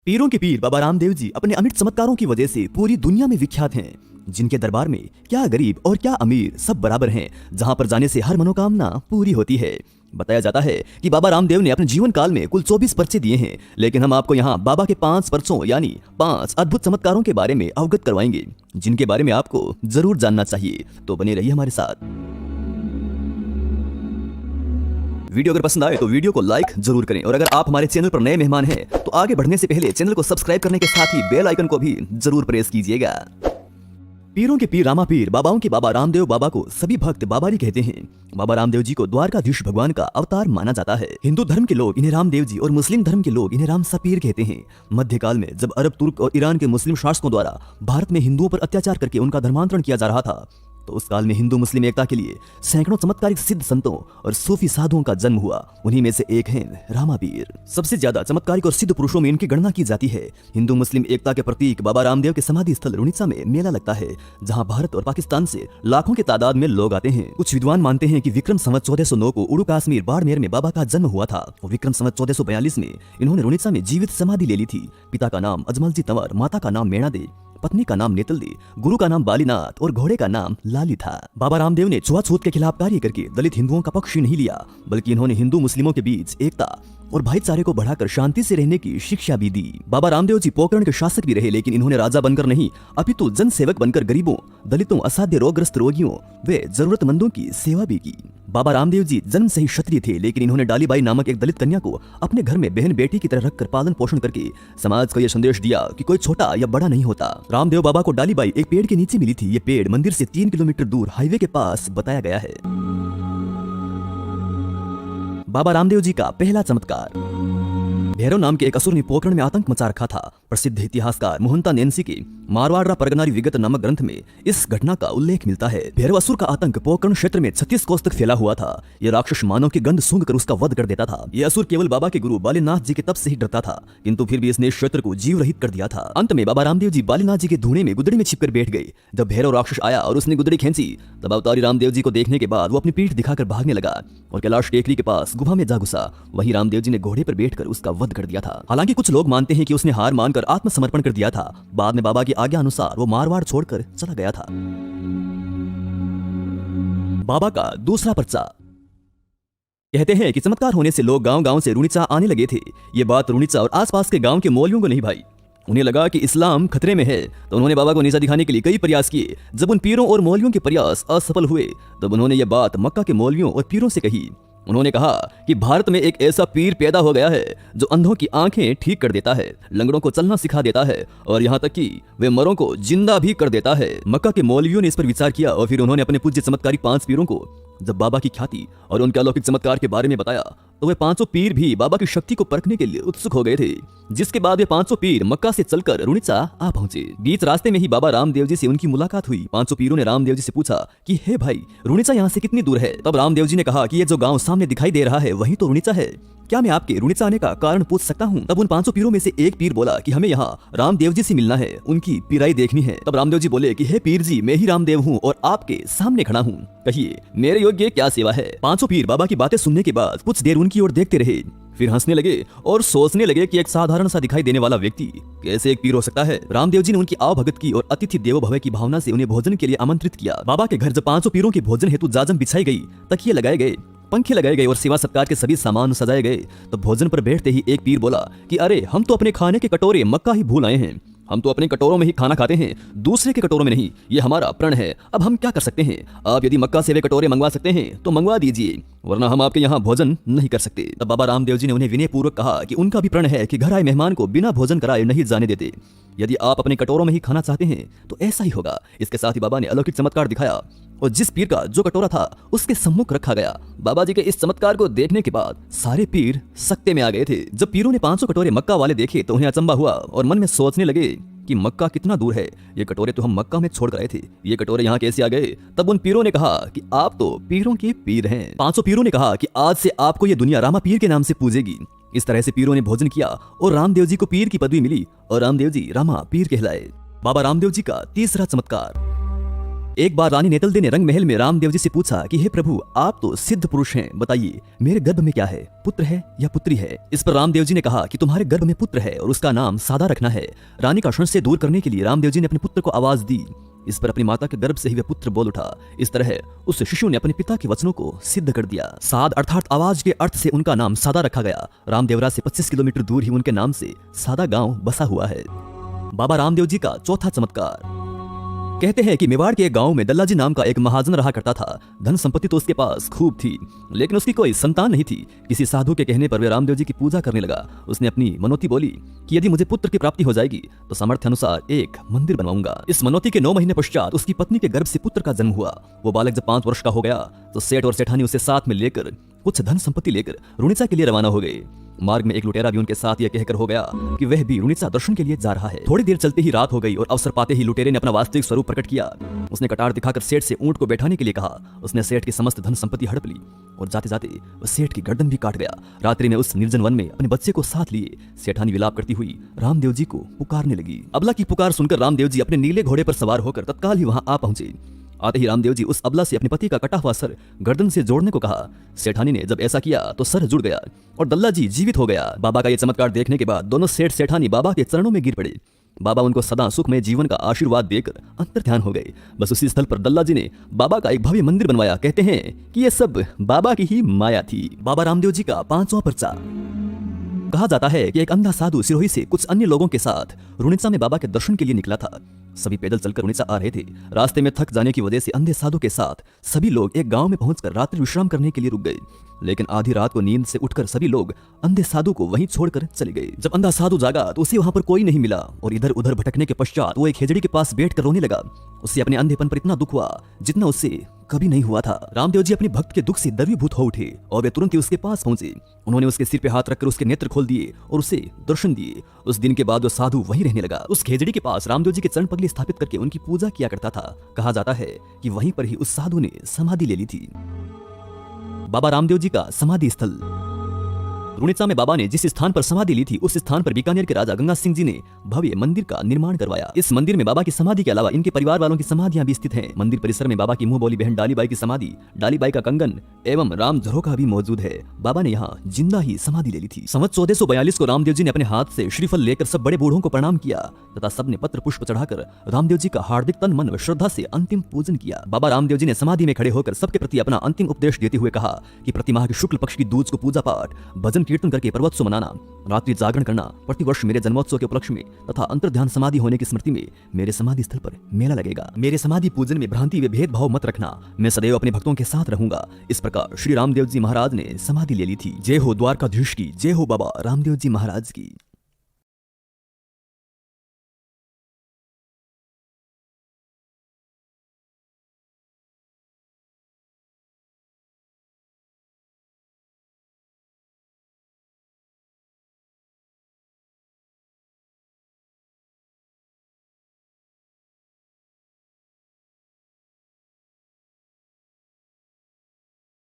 पीरों के पीर बाबा रामदेव जी अपने अमिट चमत्कारों की वजह से पूरी दुनिया में विख्यात हैं। जिनके दरबार में क्या गरीब और क्या अमीर सब बराबर हैं, जहां पर जाने से हर मनोकामना पूरी होती है। बताया जाता है कि बाबा रामदेव ने अपने जीवन काल में कुल 24 पर्चे दिए हैं, लेकिन हम आपको यहाँ बाबा के 5 पर्चों यानी 5 अद्भुत चमत्कारों के बारे में अवगत करवाएंगे, जिनके बारे में आपको जरूर जानना चाहिए। तो बने रहिए हमारे साथ। वीडियो अगर पसंद आए तो वीडियो को लाइक जरूर करें, और अगर आप हमारे चैनल पर नए मेहमान हैं तो आगे बढ़ने से पहले चैनल को सब्सक्राइब करने के साथ ही बेल आइकन को भी जरूर प्रेस कीजिएगा। पीरों के पीर रामा पीर बाबाओं के बाबा रामदेव बाबा को सभी भक्त बाबारी कहते हैं। बाबा रामदेव जी को द्वारकाधीश भगवान का अवतार माना जाता है। हिंदू धर्म के लोग इन्हें रामदेव जी और मुस्लिम धर्म के लोग इन्हें रामसा पीर कहते हैं। मध्यकाल में जब अरब, तुर्क और ईरान के मुस्लिम शासकों द्वारा भारत में हिंदुओं पर अत्याचार करके उनका धर्मांतरण किया जा रहा था, तो उस काल में हिंदू मुस्लिम एकता के लिए सैकड़ों चमत्कारिक सिद्ध संतों और सूफी साधुओं का जन्म हुआ। उन्हीं में से एक हैं रामा पीर। सबसे ज्यादा चमत्कारिक और सिद्ध पुरुषों में इनकी गणना की जाती है। हिंदू मुस्लिम एकता के प्रतीक बाबा रामदेव के समाधि स्थल रुणिचा में मेला लगता है, जहां भारत और पाकिस्तान से लाखों के तादाद में लोग आते हैं। कुछ विद्वान मानते हैं कि विक्रम संवत 1409 को उड़ू कश्मीर बाड़मेर में बाबा का जन्म हुआ था। विक्रम संवत 1442 में इन्होंने रुणिचा में जीवित समाधि ले ली थी। पिता का नाम अजमल जी तंवर, माता का नाम मेणा दे, पत्नी का नाम नेतल दे, गुरु का नाम बालीनाथ और घोड़े का नाम लाली था। बाबा रामदेव ने छुआछूत के खिलाफ कार्य करके दलित हिंदुओं का पक्ष ही नहीं लिया, बल्कि इन्होंने हिंदू मुस्लिमों के बीच एकता और भाईचारे को बढ़ाकर शांति से रहने की शिक्षा भी दी। बाबा रामदेव जी पोकरण के शासक भी रहे, लेकिन इन्होंने राजा बनकर नहीं, अपितु जन सेवक बनकर गरीबों, दलितों, असाध्य रोगग्रस्त रोगियों व जरूरतमंदों की सेवा भी की। बाबा रामदेव जी जन्म से ही क्षत्रिय थे, लेकिन इन्होंने डालीबाई नामक एक दलित कन्या को अपने घर में बहन बेटी की तरह रखकर पालन पोषण करके समाज को यह संदेश दिया कि कोई छोटा या बड़ा नहीं होता। रामदेव बाबा को डालीबाई एक पेड़ के नीचे मिली थी। ये पेड़ मंदिर से 3 किलोमीटर दूर हाईवे के पास बताया गया है। बाबा रामदेव जी का पहला चमत्कार। भैरव नाम के एक असुर ने पोकरण में आतंक मचा रखा था। प्रसिद्ध इतिहासकार मोहनता नैन्सी के मारवाड़ परगनारी विगत नामक ग्रंथ में इस घटना का उल्लेख मिलता है। भैरव असुर का आतंक पोकरण क्षेत्र में 36 कोस तक फैला हुआ था। यह राक्षस मानव की गंध सूंघकर उसका वध कर देता था। यह असुर केवल बाबा के गुरु बालीनाथ जी के तप से ही डरता था, किंतु फिर भी इसने इस क्षेत्र को जीव रहित कर दिया था। अंत में बाबा रामदेव जी बालीनाथ जी के धूणे में गुदड़ी में छिपकर बैठ गए। जब भैरव राक्षस आया और उसने गुदड़ी खींची, तब अवतारी रामदेव जी को देखने के बाद वो अपनी पीठ दिखाकर भागने लगा और कैलाश टेकरी के पास गुफा में जा घुसा। वहीं रामदेव जी ने घोड़े पर बैठकर उसका वध कर दिया था। हालांकि कुछ लोग मानते हैं कि उसने हार मानकर आत्मसमर्पण कर दिया था। बाद में बाबा की आज्ञा अनुसार वो मारवाड़ छोड़कर चला गया था। बाबा का दूसरा पर्चा। कहते हैं कि चमत्कार होने से लोग गांव-गांव से रुणिचा आने लगे थे। ये बात रुणिचा और आसपास के गांव के मौलवियों को नहीं भाई। उन्हें लगा कि इस्लाम खतरे में है, तो उन्होंने बाबा को नीचा दिखाने के लिए कई प्रयास किए। जब उन पीरों और मौलवियों के प्रयास असफल हुए, तब उन्होंने ये बात मक्का के मौलवियों और पीरों से कही। उन्होंने कहा कि भारत में एक ऐसा पीर पैदा हो गया है जो अंधों की आंखें ठीक कर देता है, लंगड़ों को चलना सिखा देता है और यहाँ तक कि वे मरों को जिंदा भी कर देता है। मक्का के मौलवियों ने इस पर विचार किया और फिर उन्होंने अपने पूज्य चमत्कारी 5 पीरों को जब बाबा की ख्याति और उनके अलौकिक चमत्कार के बारे में बताया, तो वे 500 पीर भी बाबा की शक्ति को परखने के लिए उत्सुक हो गए थे। जिसके बाद वे 500 पीर मक्का से चलकर रुणिचा आ पहुंचे। बीच रास्ते में ही बाबा रामदेव जी से उनकी मुलाकात हुई। 500 पीरों ने रामदेव जी से पूछा कि हे भाई, रुणिचा यहाँ से कितनी दूर है? तब रामदेव जी ने कहा कि ये जो गांव सामने दिखाई दे रहा है वही तो रुणिचा है। क्या मैं आपके रुणिचा आने का कारण पूछ सकता हूँ? तब उन 500 पीरों में से एक पीर बोला कि हमें यहाँ रामदेव जी से मिलना है, उनकी पीराई देखनी है। तब रामदेव जी बोले कि हे पीर जी, मैं ही रामदेव हूँ और आपके सामने खड़ा हूँ, कहिए मेरे योग्य क्या सेवा है? 500 पीर बाबा की बातें सुनने के बाद कुछ देर उनकी ओर देखते रहे, फिर हंसने लगे और सोचने लगे कि एक साधारण सा दिखाई देने वाला व्यक्ति कैसे एक पीर हो सकता है। रामदेव जी ने उनकी आवभगत की और अतिथि देवो भव की भावना से उन्हें भोजन के लिए आमंत्रित किया। बाबा के घर जब 500 पीरों के भोजन हेतु जाजम बिछाई गई, तकिए लगाए गए, पंखे लगाए गए और सेवा सत्कार के सभी सामान सजाए गए, तो भोजन पर बैठते ही एक पीर बोला कि अरे, हम तो अपने खाने के कटोरे मक्का ही भूल आए हैं। हम तो अपने कटोरों में ही खाना खाते हैं, दूसरे के कटोरों में नहीं। ये हमारा प्रण है। अब हम क्या कर सकते हैं? आप यदि मक्का से वे कटोरे मंगवा सकते हैं तो मंगवा दीजिए, वरना हम आपके यहाँ भोजन नहीं कर सकते। तब बाबा रामदेव जी ने उन्हें विनय पूर्वक कहा कि उनका भी प्रण है कि घर आए मेहमान को बिना भोजन कराए नहीं जाने देते। यदि आप अपने कटोरों में ही खाना चाहते हैं तो ऐसा ही होगा। इसके साथ ही बाबा ने अलौकिक चमत्कार दिखाया और जिस पीर का जो कटोरा था उसके सम्मुख रखा गया। बाबा जी के इस चमत्कार को देखने के बाद सारे पीर सकते में आ गए थे। जब पीरों ने 500 कटोरे मक्का वाले देखे तो उन्हें अचंबा हुआ और मन में सोचने लगे कि मक्का कितना दूर है। ये कटोरे तो हम मक्का में छोड़ गए थे, ये कटोरे यहाँ कैसे आ गए? तब उन पीरों ने कहा कि आप तो पीरों के पीर हैं। 500 पीरों ने कहा कि आज से आपको ये दुनिया रामा पीर के नाम से पूजेगी। इस तरह से पीरों ने भोजन किया और रामदेव जी को पीर की पदवी मिली और रामदेव जी रामा पीर कहलाए। बाबा रामदेव जी का तीसरा चमत्कार। एक बार रानी नेतलदे ने रंग महल में रामदेव जी से पूछा कि हे प्रभु, आप तो सिद्ध पुरुष हैं, बताइए मेरे गर्भ में क्या है, पुत्र है या पुत्री है। इस पर रामदेव जी ने कहा कि तुम्हारे गर्भ में पुत्र है और उसका नाम सादा रखना है। रानी का संशय दूर करने के लिए रामदेव जी ने अपने पुत्र को आवाज दी। इस पर अपनी माता के गर्भ से ही वह पुत्र बोल उठा। इस तरह उस शिशु ने अपने पिता के वचनों को सिद्ध कर दिया। साद अर्थात आवाज के अर्थ से उनका नाम सादा रखा गया। रामदेवरा से 25 किलोमीटर दूर ही उनके नाम से सादा गांव बसा हुआ है। बाबा रामदेव जी का चौथा चमत्कार। कहते हैं कि मेवाड़ के एक गांव में दल्लाजी नाम का एक महाजन रहा करता था। धन संपत्ति तो उसके पास खूब थी, लेकिन उसकी कोई संतान नहीं थी। किसी साधु के कहने पर वह रामदेव जी की पूजा करने लगा। उसने अपनी मनोती बोली कि यदि मुझे पुत्र की प्राप्ति हो जाएगी तो सामर्थ्य अनुसार एक मंदिर बनवाऊंगा। इस मनोती के 9 महीने पश्चात उसकी पत्नी के गर्भ से पुत्र का जन्म हुआ। वो बालक जब 5 वर्ष का हो गया तो सेठ और सेठानी उसे साथ में लेकर कुछ धन संपत्ति लेकर रुणिचा के लिए रवाना हो गए। मार्ग में एक लुटेरा भी उनके साथ यह कहकर हो गया कि वह भी रुणिचा दर्शन के लिए जा रहा है। थोड़ी देर चलते ही रात हो गई और अवसर पाते ही लुटेरे ने अपना वास्तविक स्वरूप प्रकट किया। उसने कटार दिखाकर सेठ से ऊंट को बैठाने के लिए कहा। उसने सेठ की समस्त धन संपत्ति हड़प ली और जाते जाते वह सेठ की गर्दन भी काट गया। रात्रि में उस निर्जन वन में अपने बच्चे को साथ लिए सेठानी विलाप करती हुई रामदेव जी को पुकारने लगी। अबला की पुकार सुनकर रामदेव जी अपने नीले घोड़े पर सवार होकर तत्काल ही वहां आ पहुंचे। आते ही रामदेव जी उस अबला से अपने पति का कटा हुआ सर गर्दन से जोड़ने को कहा। सेठानी ने जब ऐसा किया तो सर जुड़ गया और दल्ला जी जीवित हो गया। बाबा का ये चमत्कार देखने के बाद दोनों सेठ सेठानी बाबा के चरणों में गिर पड़े। बाबा उनको सदा सुखमय जीवन का आशीर्वाद देकर अंतर्ध्यान हो गए। बस उसी स्थल पर दल्ला जी ने बाबा का एक भव्य मंदिर बनवाया। कहते हैं कि यह सब बाबा की ही माया थी। बाबा रामदेव जी का 5वां पर्चा। कहा जाता है कि एक अंधा साधु सिरोही से कुछ अन्य लोगों के साथ रुणिचा में बाबा के दर्शन के लिए निकला था। सभी पैदल चलकर रुणिचा आ रहे थे। रास्ते में थक जाने की वजह से अंधे साधु के साथ सभी लोग एक गांव में पहुंचकर रात्रि विश्राम करने के लिए रुक गए। लेकिन आधी रात को नींद से उठकर सभी लोग अंधे साधु को वहीं छोड़कर चले गए। जब अंधा साधु जागा तो उसे वहां पर कोई नहीं मिला और इधर उधर भटकने के पश्चात वो एक खेजड़ी के पास बैठकर रोने लगा। उससे अपने अंधेपन पर इतना दुख हुआ जितना उससे कभी नहीं हुआ था। रामदेव जी अपने भक्त के दुख से द्रवीभूत हो उठे और वे तुरंत ही उसके पास पहुंचे। उन्होंने उसके सिर पे हाथ रखकर उसके नेत्र खोल दिए और उसे दर्शन दिए। उस दिन के बाद वो साधु वहीं रहने लगा। उस खेजड़ी के पास रामदेव जी के चरण पगली स्थापित करके उनकी पूजा किया करता था। कहा जाता है कि वहीं पर ही उस साधु ने समाधि ले ली थी। बाबा रामदेव जी का समाधि स्थल। रुणिचा में बाबा ने जिस स्थान पर समाधि ली थी उस स्थान पर बीकानेर के राजा गंगा सिंह जी ने भव्य मंदिर का निर्माण करवाया। इस मंदिर में बाबा की समाधि के अलावा इनके परिवार वालों की समाधियां भी स्थित हैं। मंदिर परिसर में बाबा की मुंह बोली बहन डालीबाई की समाधि, डालीबाई का कंगन एवं राम झरोखा भी मौजूद है। बाबा ने यहाँ जिंदा ही समाधि ले ली थी। संवत 1442 को रामदेव जी ने अपने हाथ से श्रीफल लेकर सब बड़े बूढ़ों को प्रणाम किया तथा सबने पत्र पुष्प चढ़ाकर रामदेव जी का हार्दिक तन मन व श्रद्धा से अंतिम पूजन किया। बाबा रामदेव जी ने समाधि में खड़े होकर सबके प्रति अपना अंतिम उपदेश देते हुए कहा कि प्रतिमाह के शुक्ल पक्ष की दूज को पूजा पाठ, भजन कीर्तन करके पर्वोत्सव मनाना, रात्रि जागरण करना, प्रतिवर्ष मेरे जन्मोत्सव के उपलक्ष्य में तथा अंतर्ध्यान समाधि होने की स्मृति में मेरे समाधि स्थल पर मेला लगेगा। मेरे समाधि पूजन में भ्रांति व भेदभाव मत रखना। मैं सदैव अपने भक्तों के साथ रहूंगा। इस प्रकार श्री रामदेव जी महाराज ने समाधि ले ली थी। जय हो द्वारकाधीश की, जय हो बाबा रामदेव जी महाराज की।